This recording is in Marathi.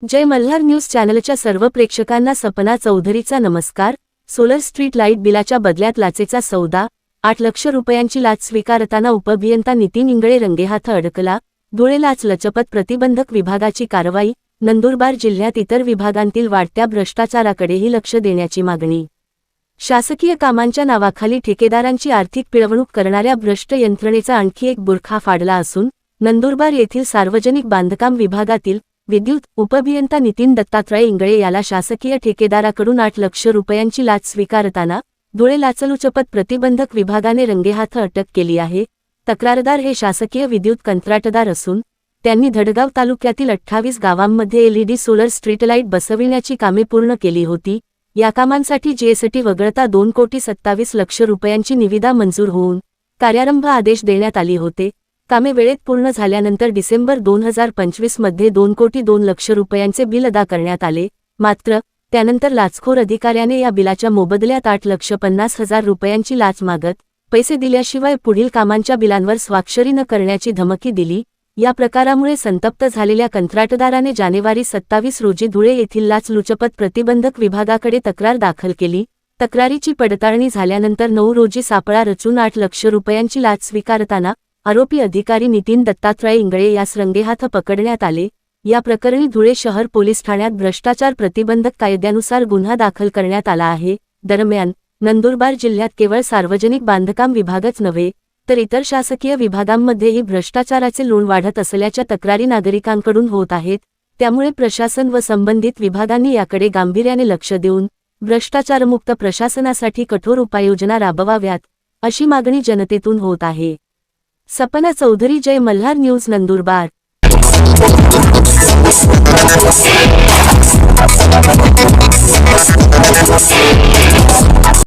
जय मल्हार न्यूज चॅनलच्या सर्व प्रेक्षकांना सपना चौधरीचा नमस्कार। सोलर स्ट्रीट लाईट बिलाच्या बदल्यात लाचेचा सौदा, 8 लाख रुपयांची लाच स्वीकारताना उपअभियंता नितीन इंगळे रंगेहाथ अडकला। धुळे लाचलुचपत प्रतिबंधक विभागाची कारवाई। नंदुरबार जिल्ह्यात इतर विभागांतील वाढत्या भ्रष्टाचाराकडेही लक्ष देण्याची मागणी। शासकीय कामांच्या नावाखाली ठेकेदारांची आर्थिक पिळवणूक करणाऱ्या भ्रष्ट यंत्रणेचा आणखी एक बुरखा फाडला असून नंदुरबार येथील सार्वजनिक बांधकाम विभागातील विद्युत उपअभियंता नितीन दत्तात्रय इंगळे याला शासकीय ठेकेदाराकडून 8 लाख रुपयांची लाच स्वीकारताना धुळे लाचलुचपत प्रतिबंधक विभागाने रंगेहाथ अटक केली आहे। तक्रारदार हे शासकीय विद्युत कंत्राटदार असून त्यांनी धडगाव तालुक्यातील 28 गावांमध्ये LED सोलर स्ट्रीट लाईट बसविण्याची कामे पूर्ण केली होती। या कामांसाठी GST वगळता 2,27 लाख रुपयांची निविदा मंजूर होऊन कार्यारंभ आदेश देण्यात आले होते। कामे वेळेत पूर्ण झाल्यानंतर डिसेंबर 2025 मध्ये 2,02 लाख रुपयांचे बिल अदा करण्यात आले। मात्र त्यानंतर लाचखोर अधिकाऱ्याने या बिलाच्या मोबदल्यात 8,50,000 रुपयांची लाच मागत पैसे दिल्याशिवाय पुढील कामांच्या बिलांवर स्वाक्षरी न करण्याची धमकी दिली। या प्रकारामुळे संतप्त झालेल्या कंत्राटदाराने जानेवारी 27 रोजी धुळे येथील लाचलुचपत प्रतिबंधक विभागाकडे तक्रार दाखल केली। तक्रारीची पडताळणी झाल्यानंतर 9 रोजी सापळा रचून 8 लाख रुपयांची लाच स्वीकारताना आरोपी अधिकारी नितीन दत्तात्रय इंगळे यास रंगेहाथ पकडण्यात आले। या प्रकरणी धुळे शहर पोलीस ठाण्यात भ्रष्टाचार प्रतिबंधक कायद्यानुसार गुन्हा दाखल करण्यात आला आहे। दरम्यान नंदुरबार जिल्ह्यात केवळ सार्वजनिक बांधकाम विभागच नव्हे तर इतर शासकीय विभागांमध्येही भ्रष्टाचाराचे लोण वाढत असल्याच्या तक्रारी नागरिकांकडून होत आहेत। त्यामुळे प्रशासन व संबंधित विभागांनी याकडे गांभीर्याने लक्ष देऊन भ्रष्टाचारमुक्त प्रशासनासाठी कठोर उपाययोजना राबवाव्यात अशी मागणी जनतेतून होत आहे। सपना चौधरी, जय मल्हार न्यूज, नंदुरबार।